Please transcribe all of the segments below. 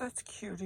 That's cute.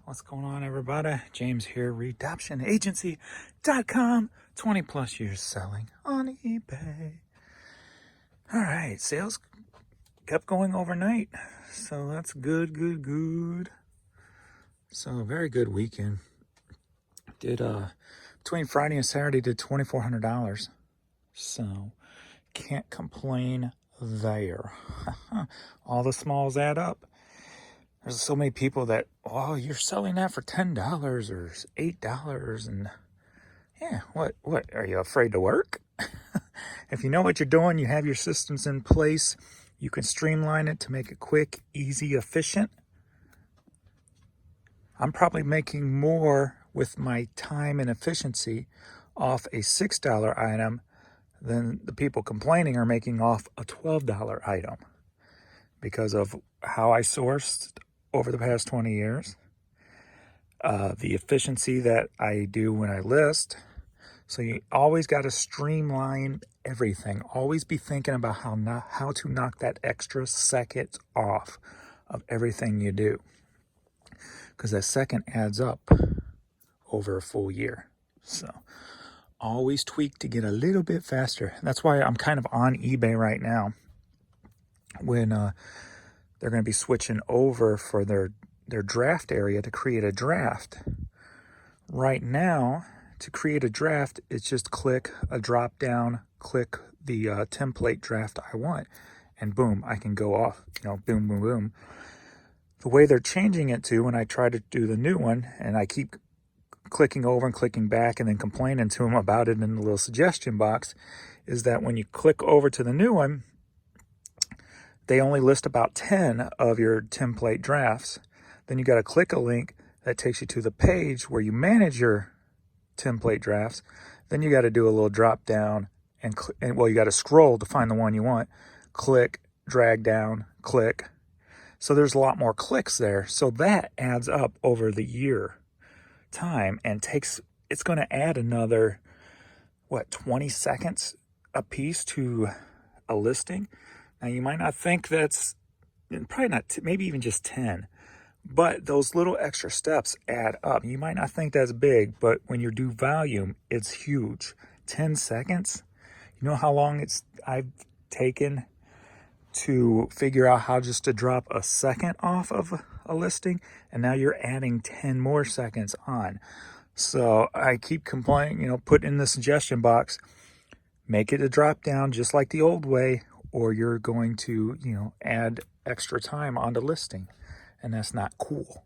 What's going on, everybody? James here, redoptionagency.com. 20 plus years selling on eBay. All right, sales kept going overnight, so that's good. So very good weekend. Did between Friday and Saturday did $2,400. So can't complain there. All the smalls add up. There's so many people that, oh, you're selling that for $10 or $8, and yeah, what are you afraid to work? If you know what you're doing, you have your systems in place, you can streamline it to make it quick, easy, efficient. I'm probably making more with my time and efficiency off a $6 item than the people complaining are making off a $12 item because of how I sourced over the past 20 years, the efficiency that I do when I list. So you always got to streamline everything. Always be thinking about how to knock that extra second off of everything you do, because that second adds up over a full year. So always tweak to get a little bit faster. That's why I'm kind of on eBay right now when they're going to be switching over for their draft area to create a draft. Right now, to create a draft, it's just click a drop down, click the template draft I want, and boom, I can go off, boom. The way they're changing it to, when I try to do the new one, and I keep clicking over and clicking back and then complaining to them about it in the little suggestion box, is that when you click over to the new one, they only list about 10 of your template drafts. Then you got to click a link that takes you to the page where you manage your template drafts. Then you got to do a little drop down and you got to scroll to find the one you want. Click, drag down, click. So there's a lot more clicks there. So that adds up over the year time and it's going to add another, 20 seconds a piece to a listing. Now, you might not think that's, probably not, maybe even just 10, but those little extra steps add up. You might not think that's big, but when you do volume, it's huge. 10 seconds, you know how long I've taken to figure out how just to drop a second off of a listing, and now you're adding 10 more seconds on. So I keep complaining, put in the suggestion box, make it a drop down just like the old way, or you're going to, add extra time on the listing, and that's not cool.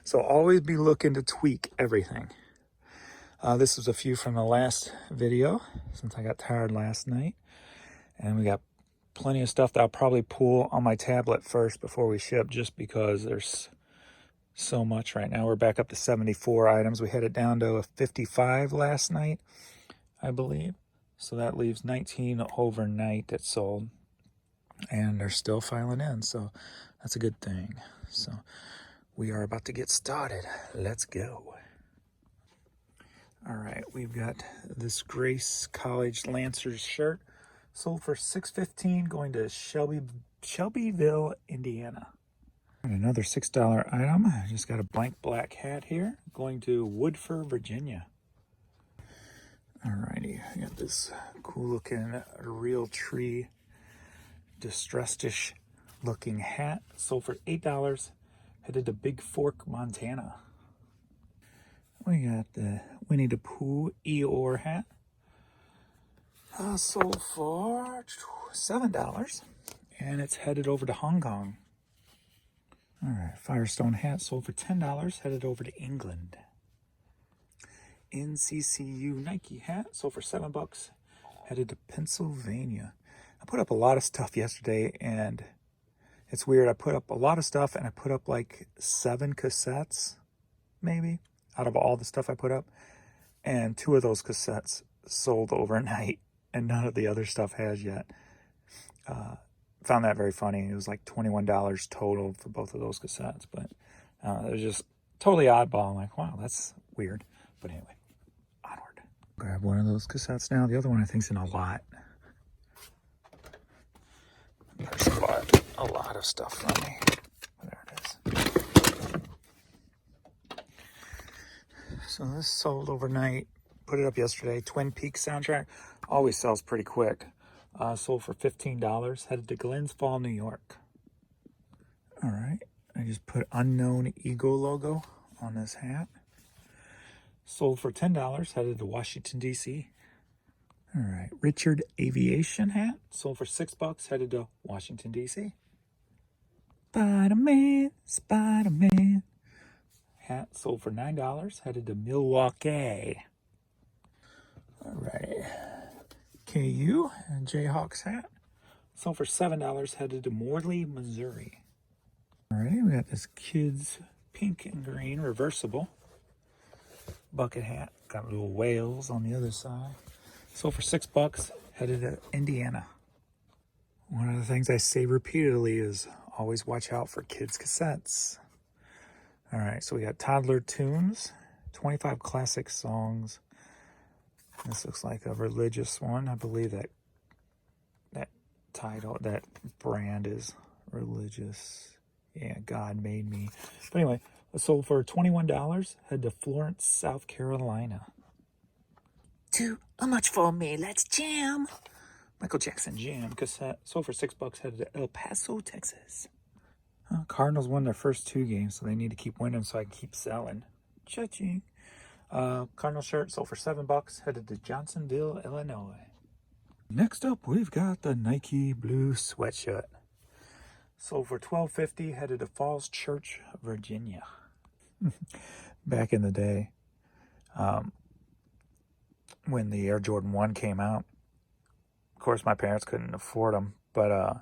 So always be looking to tweak everything. This was a few from the last video, since I got tired last night, and we got plenty of stuff that I'll probably pull on my tablet first before we ship, just because there's so much right now. We're back up to 74 items. We had it down to a 55 last night, I believe. So that leaves 19 overnight that sold, and they're still filing in. So that's a good thing. So we are about to get started. Let's go. All right, we've got this Grace College Lancers shirt, sold for $6.15, going to Shelbyville, Indiana. And another $6 item. I just got a blank black hat here, going to Woodford, Virginia. Alrighty, I got this cool looking real tree distressed-ish looking hat, sold for $8, headed to Big Fork, Montana. We got the Winnie the Pooh Eeyore hat, sold for $7, and it's headed over to Hong Kong. Alright, Firestone hat sold for $10, headed over to England. NCCU Nike hat sold for $7, headed to Pennsylvania. I put up a lot of stuff yesterday, and it's weird. I put up a lot of stuff, and I put up like 7 cassettes, maybe, out of all the stuff I put up. And 2 of those cassettes sold overnight, and none of the other stuff has yet. Found that very funny. It was like $21 total for both of those cassettes, but it was just totally oddball. I'm like, wow, that's weird. But anyway, onward. Grab one of those cassettes now. The other one I think's in a lot. There's a lot of stuff from me. There it So this sold overnight. Put it up yesterday. Twin Peaks soundtrack. Always sells pretty quick. Sold for $15. Headed to Glens Falls, New York. All right. I just put unknown Eagle logo on this hat. Sold for $10. Headed to Washington, D.C. All right. Richard Aviation hat. Sold for $6. Headed to Washington, D.C. Spider-Man, Spider-Man. Hat sold for $9. Headed to Milwaukee. All right. KU and Jayhawks hat. Sold for $7. Headed to Morley, Missouri. All right. We got this kids pink and green reversible bucket hat. Got little whales on the other side. Sold for $6. Headed to Indiana. One of the things I say repeatedly is always watch out for kids' cassettes. All right, so we got Toddler Tunes, 25 classic songs. This looks like a religious one. I believe that title, that brand is religious. Yeah, God made me. But anyway, it sold for $21. Head to Florence, South Carolina. Too much for me. Let's jam. Michael Jackson Jam cassette. Sold for $6. Headed to El Paso, Texas. Cardinals won their first 2 games, so they need to keep winning so I can keep selling. Cha-ching. Cardinal shirt sold for $7. Headed to Johnsonville, Illinois. Next up, we've got the Nike blue sweatshirt. Sold for $12.50. Headed to Falls Church, Virginia. Back in the day, when the Air Jordan 1 came out, of course my parents couldn't afford them, but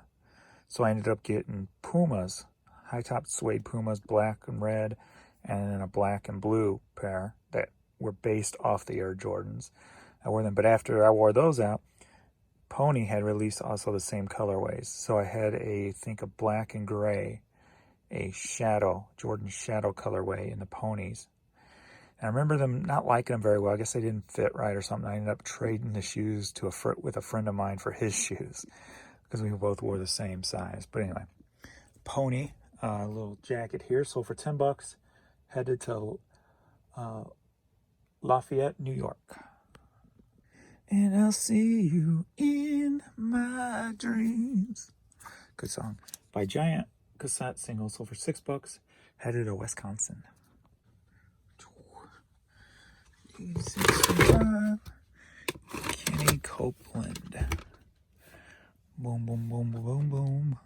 so I ended up getting Pumas, high-top suede Pumas, black and red, and then a black and blue pair that were based off the Air Jordans. I wore them, but after I wore those out, Pony had released also the same colorways. So I had I think a black and gray, a shadow, Jordan shadow colorway in the Ponies. And I remember them not liking them very well. I guess they didn't fit right or something. I ended up trading the shoes with a friend of mine for his shoes, because we both wore the same size. But anyway, Pony, little jacket here, sold for $10. Headed to Lafayette, New York. And I'll see you in my dreams. Good song. By Giant cassette single, sold for $6. Headed to Wisconsin. 65. Kenny Copeland. Boom, boom, boom, boom, boom.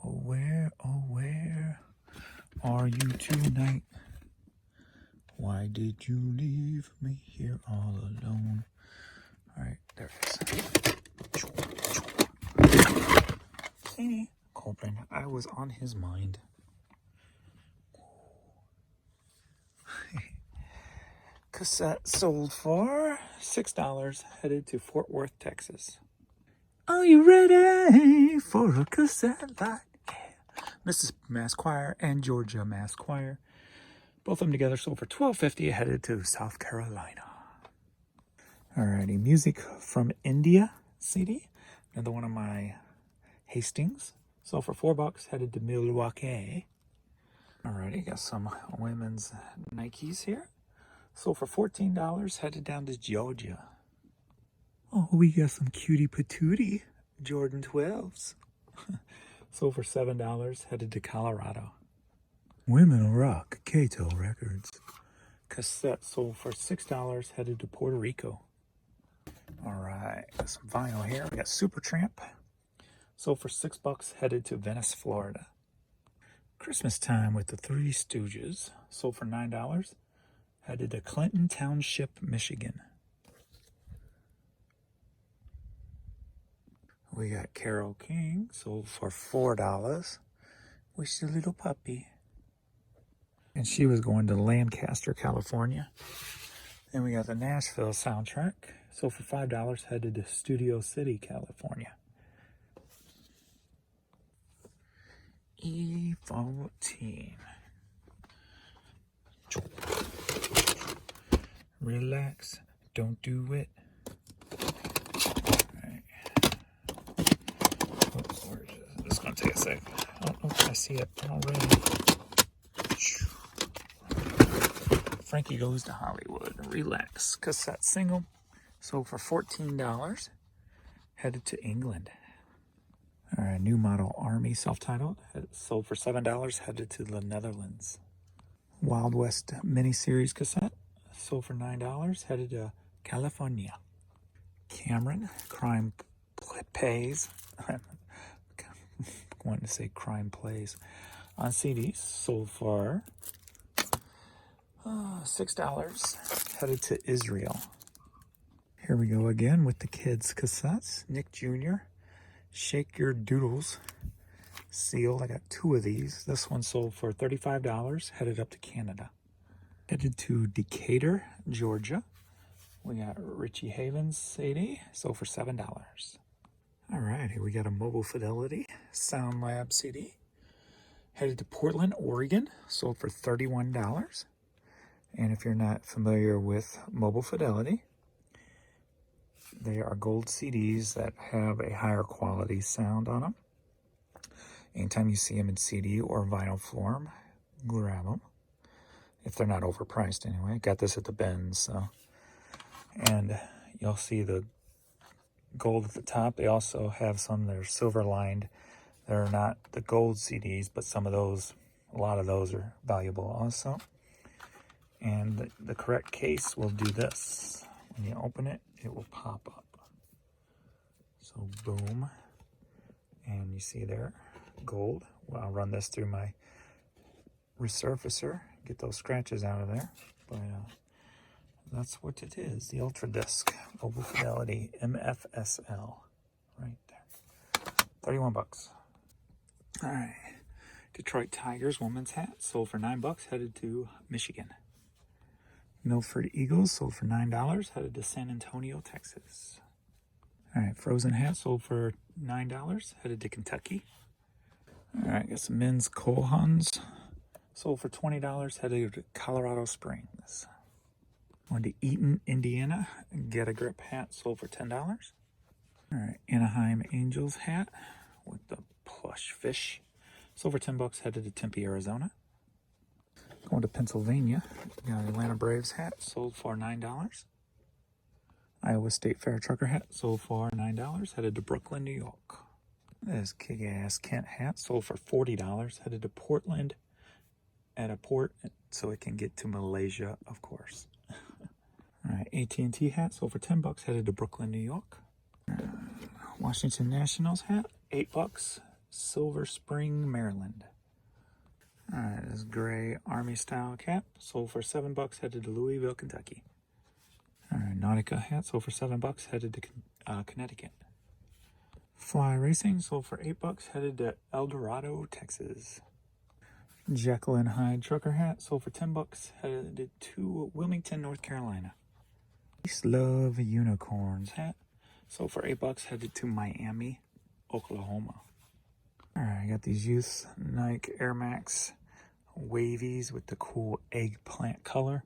Oh, where are you tonight? Why did you leave me here all alone? All right, there it is. Kenny Copeland, I was on his mind. Cassette sold for $6. Headed to Fort Worth, Texas. Are you ready for a cassette like Mississippi Mass Choir and Georgia Mass Choir? Both of them together sold for $12.50. Headed to South Carolina. Alrighty, Music from India CD. Another one of my Hastings. Sold for $4. Headed to Milwaukee. Alrighty, got some women's Nikes here. Sold for $14. Headed down to Georgia. Oh, we got some cutie patootie Jordan 12s. Sold for $7. Headed to Colorado. Women Rock, Cato Records. Cassette sold for $6. Headed to Puerto Rico. All right, got some vinyl here. We got Supertramp. Sold for $6. Headed to Venice, Florida. Christmas Time with the Three Stooges. Sold for $9. Headed to Clinton Township, Michigan. We got Carole King, sold for $4. Wish the little puppy. And she was going to Lancaster, California. Then we got the Nashville soundtrack, sold for $5. Headed to Studio City, California. E14. Relax, don't do it. Alright. Oops, where is it? This is going to take a sec. Oh, I see it already. Frankie Goes to Hollywood. Relax cassette single. Sold for $14. Headed to England. All right, new model Army self-titled. Sold for $7. Headed to the Netherlands. Wild West miniseries cassette. Sold for $9. Headed to California. Cameron Crime Pays. I wanted to say Crime Plays. On CDs. Sold for $6. Headed to Israel. Here we go again with the kids' cassettes. Nick Jr. Shake Your Doodles. Sealed. I got 2 of these. This one sold for $35. Headed up to Canada. Headed to Decatur, Georgia. We got Richie Havens CD. Sold for $7. All right, here we got a Mobile Fidelity Sound Lab CD. Headed to Portland, Oregon. Sold for $31. And if you're not familiar with Mobile Fidelity, they are gold CDs that have a higher quality sound on them. Anytime you see them in CD or vinyl form, grab them. If they're not overpriced anyway. Got this at the bins, so. And you'll see the gold at the top. They also have some that are silver lined. They're not the gold CDs, but some of those, a lot of those are valuable also. And the correct case will do this. When you open it, it will pop up. So boom. And you see there, gold. Well, I'll run this through my resurfacer, get those scratches out of there. But that's what it is, the Ultra Disc Mobile Fidelity MFSL. Right there. 31 bucks. All right. Detroit Tigers woman's hat sold for $9, headed to Michigan. Milford Eagles sold for $9, headed to San Antonio, Texas. All right, Frozen hat sold for $9, headed to Kentucky. All right, got some men's Cole Huns sold for $20, headed to Colorado Springs. On to Eaton, Indiana. Get a Grip hat sold for $10. All right, Anaheim Angels hat with the plush fish sold for $10, headed to Tempe, Arizona. Going to Pennsylvania, got Atlanta Braves hat, sold for $9. Iowa State Fair Trucker hat, sold for $9, headed to Brooklyn, New York. This kick-ass Kent hat, sold for $40, headed to Portland at a port, so it can get to Malaysia, of course. All right, AT&T hat, sold for $10, headed to Brooklyn, New York. Washington Nationals hat, $8, Silver Spring, Maryland. All right, this gray Army style cap sold for $7, headed to Louisville, Kentucky. All right, Nautica hat sold for $7, headed to Connecticut. Fly Racing sold for $8, headed to El Dorado, Texas. Jekyll and Hyde trucker hat sold for $10, headed to Wilmington, North Carolina. Peace Love Unicorns hat sold for $8, headed to Miami, Oklahoma. All right, I got these youth Nike Air Max wavies with the cool eggplant color.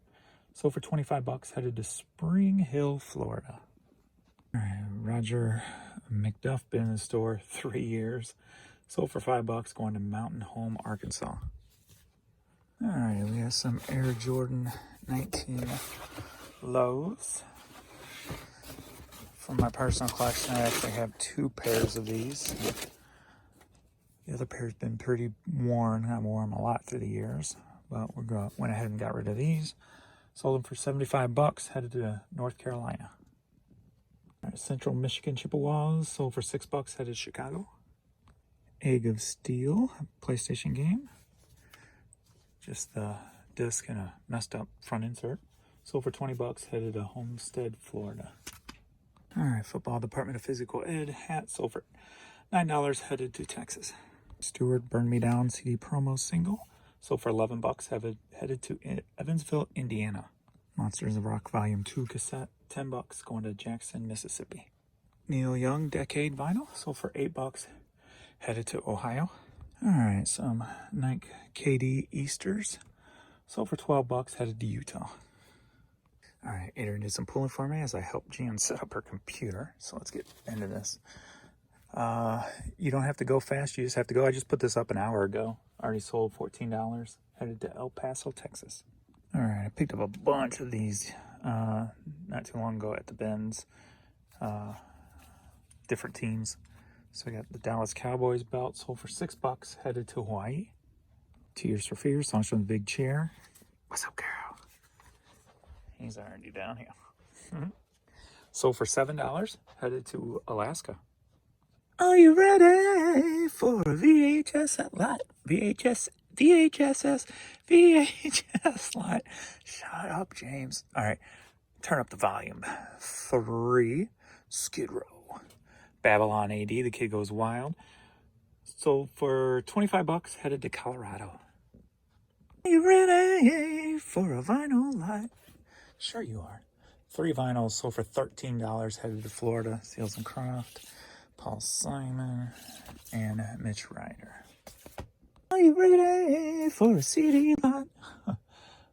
Sold for $25, headed to Spring Hill, Florida. All right, Roger McDuff, been in the store 3 years. Sold for $5, going to Mountain Home, Arkansas. All right, we have some Air Jordan 19 lows. From my personal collection, I actually have 2 pairs of these. The other pair's been pretty worn. I've worn them a lot through the years, but went ahead and got rid of these. Sold them for $75, headed to North Carolina. All right, Central Michigan Chippewas sold for $6, headed to Chicago. Egg of Steel PlayStation game. Just the disc and a messed up front insert. Sold for $20, headed to Homestead, Florida. All right, Football Department of Physical Ed hat sold for $9, headed to Texas. Stewart Burn Me Down CD promo single sold for $11, headed to Evansville, Indiana. Monsters of Rock Volume 2 cassette, $10, going to Jackson, Mississippi. Neil Young Decade vinyl sold for $8, headed to Ohio. All right, some Nike KD Easters sold for $12, headed to Utah. All right, Adrian did some pulling for me as I helped Jan set up her computer. So let's get into this. You don't have to go fast, you just have to go. I just put this up an hour ago. Already sold $14, headed to El Paso, Texas. All right, I picked up a bunch of these not too long ago at the bins. Different teams. So we got the Dallas Cowboys belt, sold for $6, headed to Hawaii. Tears for Fears, songs from the big chair. What's up, girl? He's already down here. Sold for $7, headed to Alaska. Are you ready for a VHS lot? VHS lot. Shut up, James. All right, turn up the volume. 3, Skid Row. Babylon AD, The Kid Goes Wild. Sold for $25, headed to Colorado. Are you ready for a vinyl lot? Sure you are. 3 vinyls sold for $13, headed to Florida. Seals and Croft, Paul Simon, and Mitch Ryder. Are you ready for a CD lot?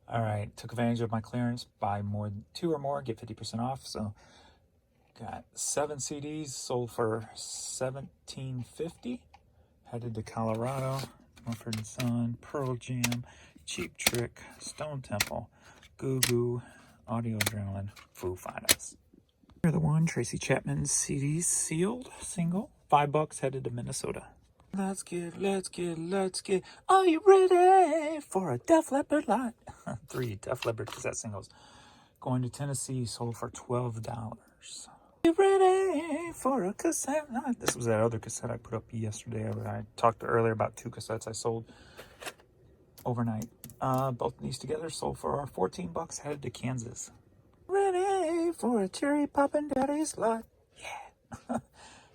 All right, took advantage of my clearance. Buy more than 2 or more, get 50% off. So got 7 CDs sold for $17.50. Headed to Colorado. Mumford & Son, Pearl Jam, Cheap Trick, Stone Temple, Goo Goo, Audio Adrenaline, Foo Fighters. You're the one, Tracy Chapman's CDs sealed, single, $5, headed to Minnesota. Let's get. Are you ready for a Def Leppard lot? 3 Def Leppard cassette singles. Going to Tennessee, sold for $12. You ready for a cassette lot? This was that other cassette I put up yesterday. I talked earlier about 2 cassettes I sold overnight. Both of these together sold for $14, headed to Kansas. Ready for a Cherry Poppin' Daddy's lot? Yeah.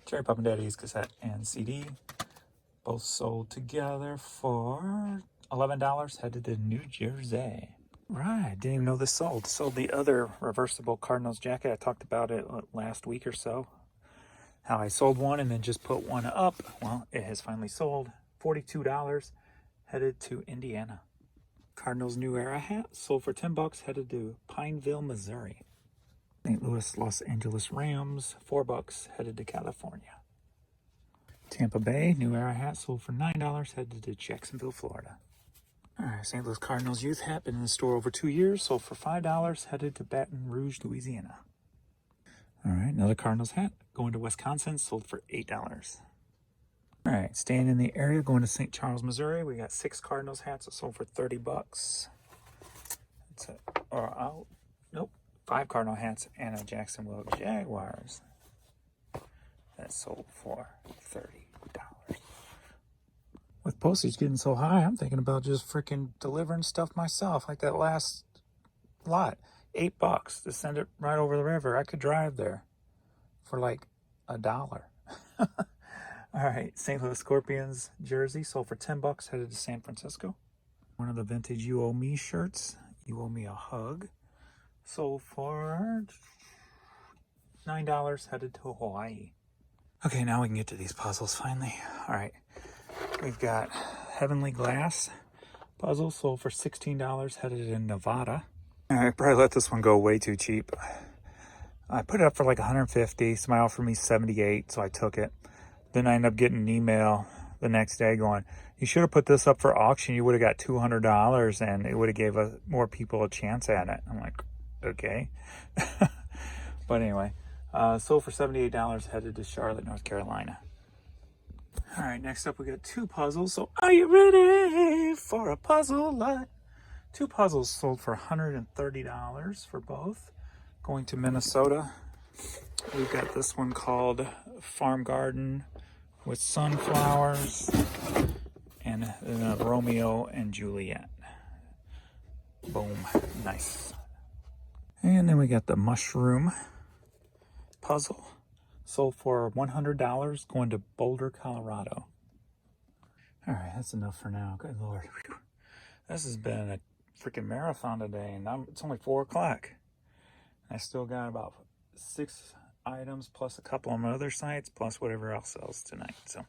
Cherry Poppin' Daddy's cassette and CD. Both sold together for $11, headed to New Jersey. Right, didn't even know this sold. Sold the other reversible Cardinals jacket. I talked about it last week or so. How I sold one and then just put one up. Well, it has finally sold. $42, headed to Indiana. Cardinals New Era hat sold for $10, headed to Pineville, Missouri. St. Louis, Los Angeles Rams, $4, headed to California. Tampa Bay New Era hat sold for $9, headed to Jacksonville, Florida. All right, St. Louis Cardinals youth hat, been in the store over 2 years, sold for $5, headed to Baton Rouge, Louisiana. All right, another Cardinals hat, going to Wisconsin, sold for $8. All right, staying in the area, going to St. Charles, Missouri, we got 6 Cardinals hats that sold for $30. That's it. Nope, 5 Cardinal hats and a Jacksonville Jaguars that sold for $30. With postage getting so high, I'm thinking about just freaking delivering stuff myself, like that last lot. $8 to send it right over the river. I could drive there for like $1. All right, St. Louis Scorpions jersey sold for $10, headed to San Francisco. One of the vintage You Owe Me shirts, You Owe Me a Hug, sold for $9, headed to Hawaii. Okay, now we can get to these puzzles finally. All right. We've got Heavenly Glass puzzle sold for $16, headed in Nevada. I probably let this one go way too cheap. I put it up for like $150. Somebody offered me $78, so I took it. Then I ended up getting an email the next day going, you should have put this up for auction. You would have got $200 and it would have gave more people a chance at it. I'm like, okay. But anyway, sold for $78, headed to Charlotte, North Carolina. All right, next up we got 2 puzzles. So are you ready for a puzzle lot? 2 puzzles sold for $130 for both. Going to Minnesota, we've got this one called Farm Garden with Sunflowers and Romeo and Juliet. Boom, nice. And then we got the Mushroom puzzle. Sold for $100, going to Boulder, Colorado. All right, that's enough for now. Good Lord. Whew. This has been a freaking marathon today, and it's only 4 o'clock. I still got about 6 items, plus a couple on my other sites, plus whatever else sells tonight. So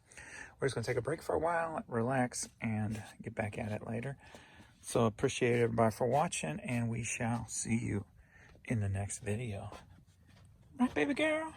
we're just going to take a break for a while, relax, and get back at it later. So appreciate everybody for watching, and we shall see you in the next video. Right, baby girl?